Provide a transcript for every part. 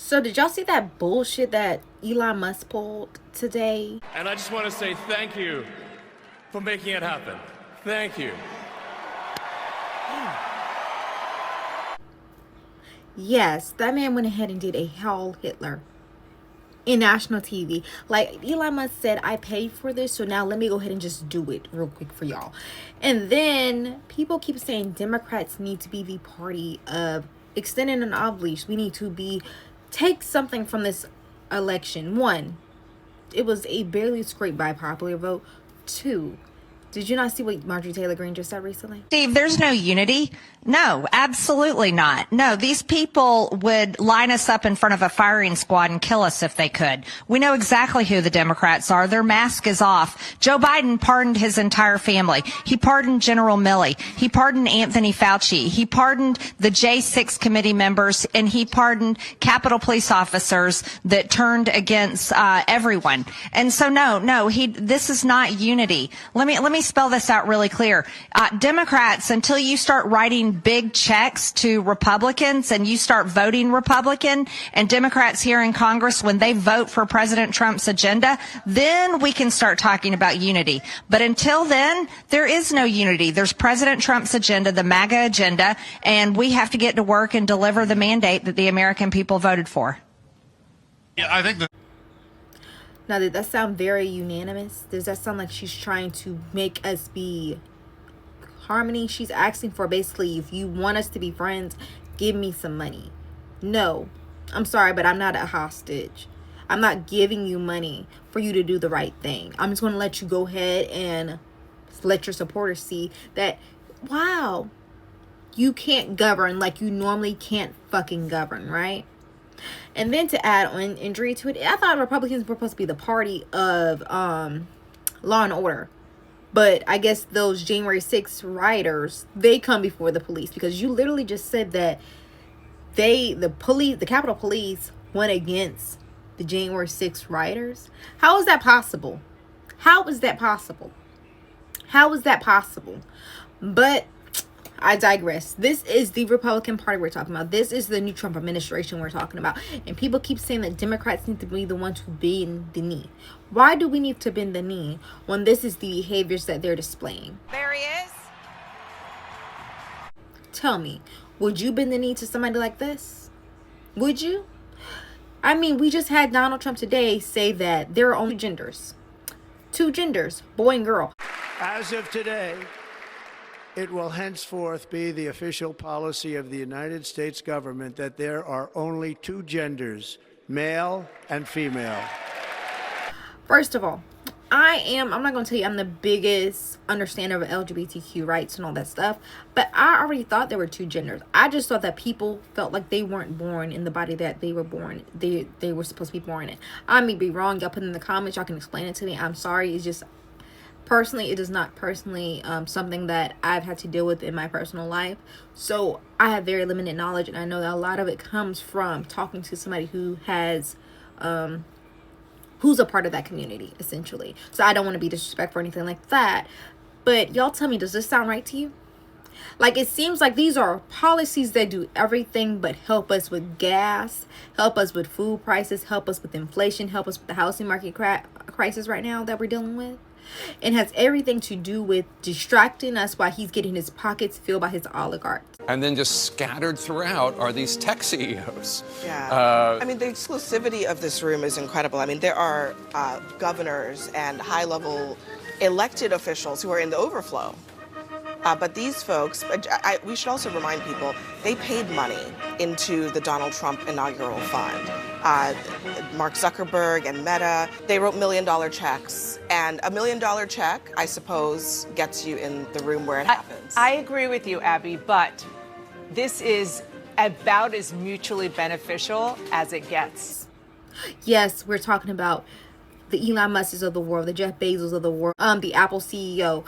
So did y'all see that bullshit that Elon Musk pulled today? And I just want to say thank you for making it happen. Thank you. Yes, that man went ahead and did a Heil Hitler in national TV. Like, Elon Musk said, I paid for this, so now let me go ahead and just do it real quick for y'all. And then people keep saying Democrats need to be the party of extending an olive leash. We need to take something from this election. One, it was a barely scraped by popular vote. Two, did you not see what Marjorie Taylor Greene just said recently? Steve, there's no unity. No, absolutely not. No, these people would line us up in front of a firing squad and kill us if they could. We know exactly who the Democrats are. Their mask is off. Joe Biden pardoned his entire family. He pardoned General Milley. He pardoned Anthony Fauci. He pardoned the J6 committee members, and he pardoned Capitol police officers that turned against everyone. And so this is not unity. Let me spell this out really clear. Democrats, until you start writing big checks to Republicans and you start voting Republican, and Democrats here in Congress, when they vote for President Trump's agenda, then we can start talking about unity. But until then, there is no unity. There's President Trump's agenda, the MAGA agenda, and we have to get to work and deliver the mandate that the American people voted for. Yeah, I think that. Now, did that sound very unanimous? Does that sound like she's trying to make us be harmony? She's asking for, basically, if you want us to be friends, give me some money. No, I'm sorry, but I'm not a hostage. I'm not giving you money for you to do the right thing. I'm just going to let you go ahead and let your supporters see that, wow, you can't govern like you normally can't fucking govern, right? And then to add on injury to it, I thought Republicans were supposed to be the party of law and order. But I guess those January 6th rioters, they come before the police, because you literally just said that the Capitol Police went against the January 6th rioters. How is that possible? How is that possible? How is that possible? But I digress. This is the Republican Party we're talking about. This is the new Trump administration we're talking about. And people keep saying that Democrats need to be the ones who bend the knee. Why do we need to bend the knee when this is the behaviors that they're displaying? There he is. Tell me, would you bend the knee to somebody like this? Would you? I mean, we just had Donald Trump today say that there are only genders. Two genders, boy and girl. As of today, it will henceforth be the official policy of the United States government that there are only two genders, male and female. First of all, I'm not going to tell you I'm the biggest understander of LGBTQ rights and all that stuff, but I already thought there were two genders. I just thought that people felt like they weren't born in the body that they were born. They were supposed to be born in. I may be wrong. Y'all put it in the comments. Y'all can explain it to me. I'm sorry. It's just, personally, it is not personally something that I've had to deal with in my personal life. So I have very limited knowledge, and I know that a lot of it comes from talking to somebody who has who's a part of that community, essentially. So I don't want to be disrespectful or anything like that. But y'all tell me, does this sound right to you? Like, it seems like these are policies that do everything but help us with gas, help us with food prices, help us with inflation, help us with the housing market crisis right now that we're dealing with. It has everything to do with distracting us while he's getting his pockets filled by his oligarchs. And then just scattered throughout are these tech CEOs. Yeah. I mean, the exclusivity of this room is incredible. I mean, there are governors and high-level elected officials who are in the overflow. But these folks, we should also remind people, they paid money into the Donald Trump inaugural fund. Mark Zuckerberg and Meta, they wrote $1 million checks. And $1 million check, I suppose, gets you in the room where it happens. I agree with you, Abby, but this is about as mutually beneficial as it gets. Yes, we're talking about the Elon Musks of the world, the Jeff Bezos of the world, the Apple CEO,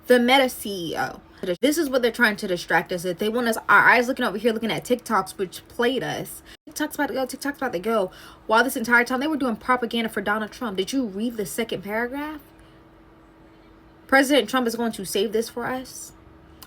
the Meta CEO. This is what they're trying to distract us with. They want us, our eyes looking over here, looking at TikToks, which played us. TikTok's about to go, TikTok's about to go. While this entire time, they were doing propaganda for Donald Trump. Did you read the second paragraph? President Trump is going to save this for us.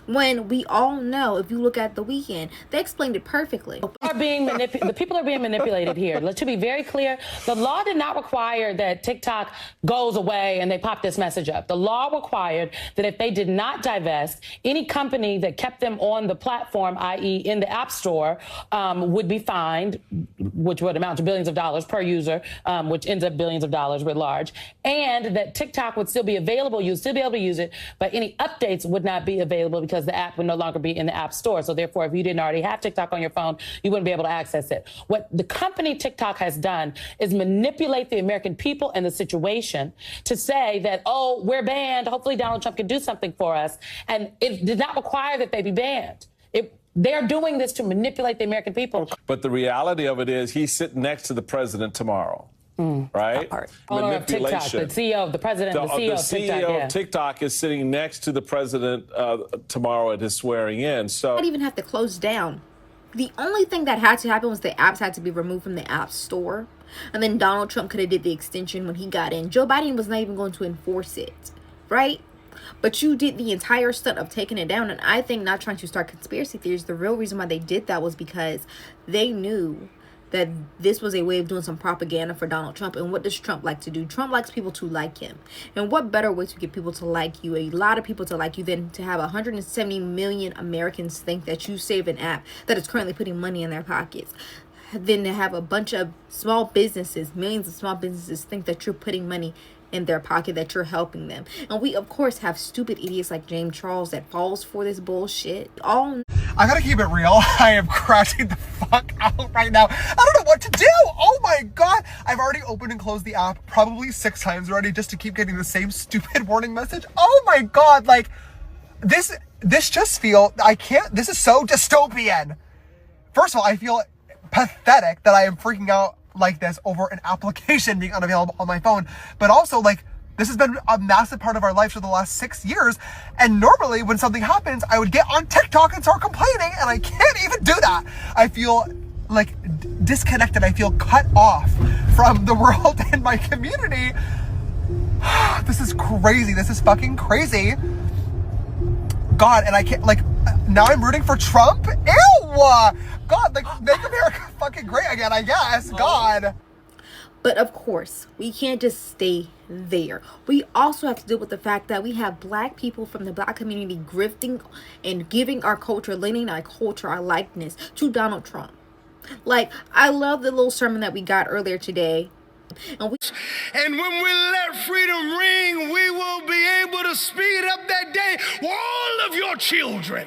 When we all know, if you look at The Weeknd, they explained it perfectly. The people are being manipulated here. Let's be very clear. The law did not require that TikTok goes away and they pop this message up. The law required that if they did not divest, any company that kept them on the platform, i.e. in the App Store, would be fined, which would amount to billions of dollars per user, which ends up billions of dollars writ large, and that TikTok would still be available. You'd still be able to use it, but any updates would not be available because the app would no longer be in the App Store. So therefore, if you didn't already have TikTok on your phone, you wouldn't be able to access it. What the company TikTok has done is manipulate the American people and the situation to say that, oh, we're banned. Hopefully Donald Trump can do something for us. And it did not require that they be banned. They're doing this to manipulate the American people. But the reality of it is he's sitting next to the president tomorrow. Right? Owner of TikTok, the CEO, the president, the CEO of TikTok. The CEO of TikTok is sitting next to the president tomorrow at his swearing in. So Not even have to close down. The only thing that had to happen was the apps had to be removed from the App Store. And then Donald Trump could have did the extension when he got in. Joe Biden was not even going to enforce it. Right? But you did the entire stunt of taking it down. And I think, not trying to start conspiracy theories, the real reason why they did that was because they knew that this was a way of doing some propaganda for Donald Trump. And what does Trump like to do? Trump likes people to like him. And what better way to get people to like you, a lot of people to like you, than to have 170 million Americans think that you save an app that is currently putting money in their pockets, than to have a bunch of small businesses, millions of small businesses, think that you're putting money in their pocket, that you're helping them. And we, of course, have stupid idiots like James Charles that falls for this bullshit. I gotta keep it real. I am crashing the fuck out right now. I don't know what to do. Oh my god. I've already opened and closed the app probably 6 times already just to keep getting the same stupid warning message. Oh my god. Like, this just this is so dystopian. First of all, I feel pathetic that I am freaking out like this over an application being unavailable on my phone, but also, like, this has been a massive part of our life for the last 6 years, and normally when something happens, I would get on TikTok and start complaining, and I can't even do that. I feel like disconnected. I feel cut off from the world and my community. This is crazy. This is fucking crazy. God, and I can't, like, now I'm rooting for Trump? Ew! God, like, make America fucking great again, I guess. God. But of course, we can't just stay there. We also have to deal with the fact that we have black people from the black community grifting and giving our culture, lending our culture, our likeness to Donald Trump. Like, I love the little sermon that we got earlier today. And when we let freedom ring, we will be able to speed up that day. All of your children,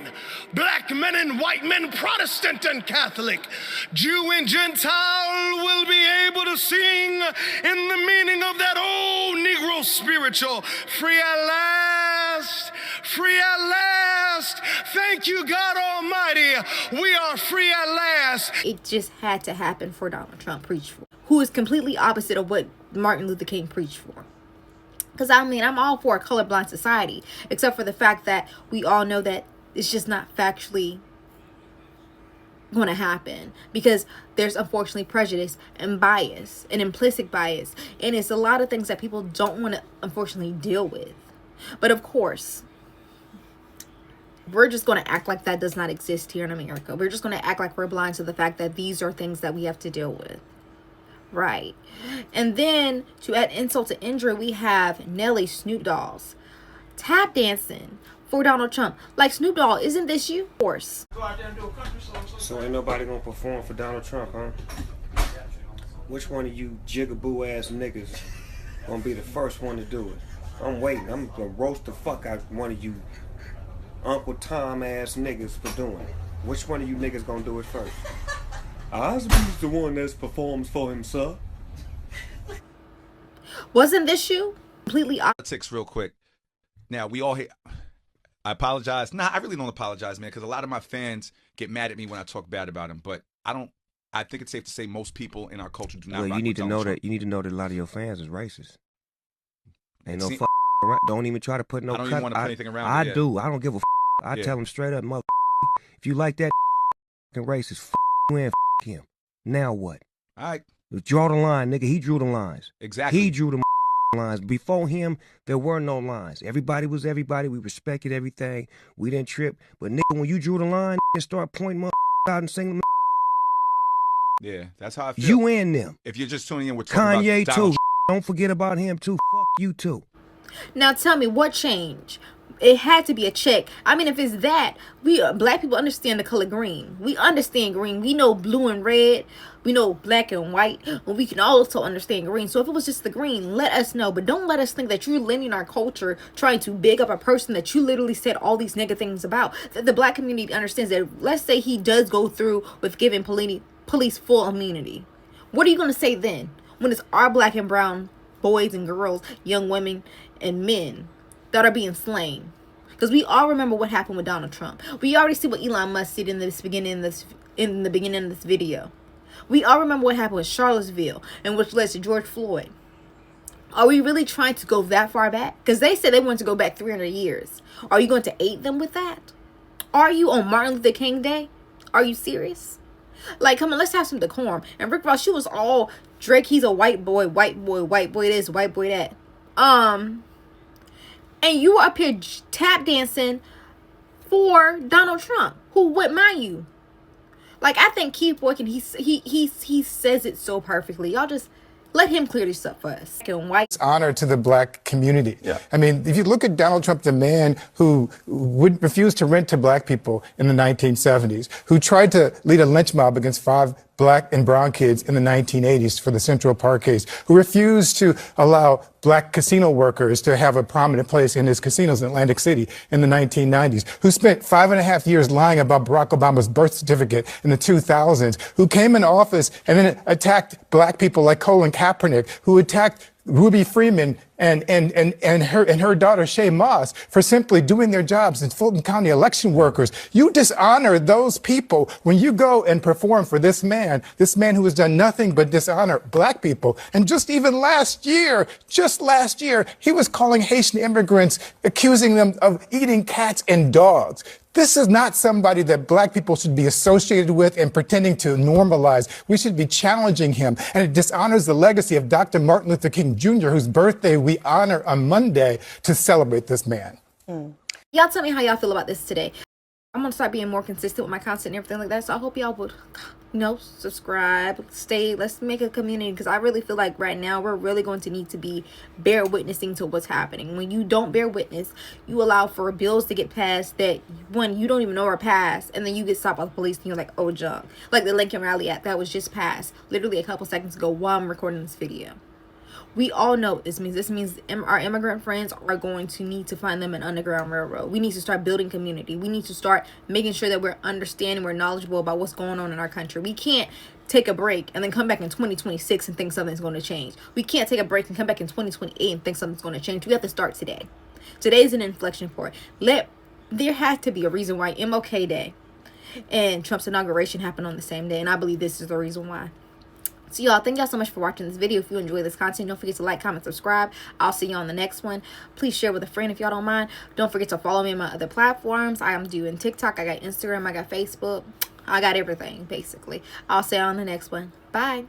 black men and white men, Protestant and Catholic, Jew and Gentile, will be able to sing in the meaning of that old Negro spiritual. Free at last, free at last. Thank you, God Almighty. We are free at last. It just had to happen for Donald Trump preach for, who is completely opposite of what Martin Luther King preached for. Because, I mean, I'm all for a colorblind society, except for the fact that we all know that it's just not factually going to happen, because there's unfortunately prejudice and bias and implicit bias, and it's a lot of things that people don't want to unfortunately deal with. But of course, we're just going to act like that does not exist here in America. We're just going to act like we're blind to the fact that these are things that we have to deal with. Right. And then to add insult to injury, we have Nelly Snoop Dogg's tap dancing for Donald Trump. Like, Snoop Dogg, isn't this you? Of course. So ain't nobody gonna perform for Donald Trump, huh? Which one of you jigaboo ass niggas gonna be the first one to do it? I'm waiting. I'm gonna roast the fuck out one of you Uncle Tom ass niggas for doing it. Which one of you niggas gonna do it first? Osby's the one that performs for himself. Wasn't this you? Completely politics real quick. Now, we all hate. I apologize. Nah, I really don't apologize, man, because a lot of my fans get mad at me when I talk bad about him. But I don't. I think it's safe to say most people in our culture do not. Well, rock you need with to Donald know Trump. that. You need to know that a lot of your fans is racist. Ain't no See, fuck around. Don't even try to put no. I don't even want to put anything around. I it, do. I don't give a. I tell them straight up, mother. If you like that racist, you in him. Now what? All right. Draw the line, nigga. He drew the lines. Exactly. He drew the lines. Before him, there were no lines. Everybody was everybody. We respected everything. We didn't trip. But nigga, when you drew the line and start pointing out and singing, Yeah, that's how I feel. you and them. If you're just tuning in, we're talking Kanye about Donald too. Don't forget about him too. Fuck you too. Now tell me, what changed? It had to be a check. I mean, if it's that, we black people understand the color green. We understand green. We know blue and red. We know black and white. But we can also understand green. So if it was just the green, let us know. But don't let us think that you're lending our culture, trying to big up a person that you literally said all these negative things about. That the black community understands that, let's say he does go through with giving police full immunity. What are you going to say then? When it's our black and brown boys and girls, young women and men that are being slain. Because we all remember what happened with Donald Trump. We already see what Elon Musk did in the beginning of this video. We all remember what happened with Charlottesville, and which led to George Floyd. Are we really trying to go that far back? Because they said they wanted to go back 300 years. Are you going to aid them with that? Are you on Martin Luther King Day? Are you serious? Like, come on, let's have some decorum. And Rick Ross, she was all Drake, he's a white boy this, white boy that. And you were up here tap dancing for Donald Trump, who would mind you. Like, I think Keith Boykin, he says it so perfectly. Y'all just let him clear this up for us. It's honor to the black community. Yeah. I mean, if you look at Donald Trump, the man who would refuse to rent to black people in the 1970s, who tried to lead a lynch mob against 5 black and brown kids in the 1980s for the Central Park case, who refused to allow black casino workers to have a prominent place in his casinos in Atlantic City in the 1990s, who spent 5.5 years lying about Barack Obama's birth certificate in the 2000s, who came in office and then attacked black people like Colin Kaepernick, who attacked Ruby Freeman and her daughter Shay Moss for simply doing their jobs as Fulton County election workers. You dishonor those people when you go and perform for this man who has done nothing but dishonor black people. And just last year, he was calling Haitian immigrants, accusing them of eating cats and dogs. This is not somebody that black people should be associated with and pretending to normalize. We should be challenging him. And it dishonors the legacy of Dr. Martin Luther King Jr., whose birthday we honor on Monday, to celebrate this man. Y'all tell me how y'all feel about this today. I'm going to start being more consistent with my content and everything like that. So I hope y'all would, subscribe, stay. Let's make a community, because I really feel like right now we're really going to need to be bear witnessing to what's happening. When you don't bear witness, you allow for bills to get passed that, one, you don't even know are passed, and then you get stopped by the police and you're like, oh, junk. Like the Lincoln Rally Act that was just passed literally a couple seconds ago while I'm recording this video. We all know what this means. This means our immigrant friends are going to need to find them an underground railroad. We need to start building community. We need to start making sure that we're understanding, we're knowledgeable about what's going on in our country. We can't take a break and then come back in 2026 and think something's going to change. We can't take a break and come back in 2028 and think something's going to change. We have to start today. Today is an inflection point. There has to be a reason why MLK Day and Trump's inauguration happened on the same day, and I believe this is the reason why. So y'all, thank y'all so much for watching this video. If you enjoy this content, don't forget to like, comment, subscribe. I'll see you on the next one. Please share with a friend if y'all don't mind. Don't forget to follow me on my other platforms. I am doing TikTok, I got Instagram, I got Facebook, I got everything basically. I'll see you on the next one. Bye.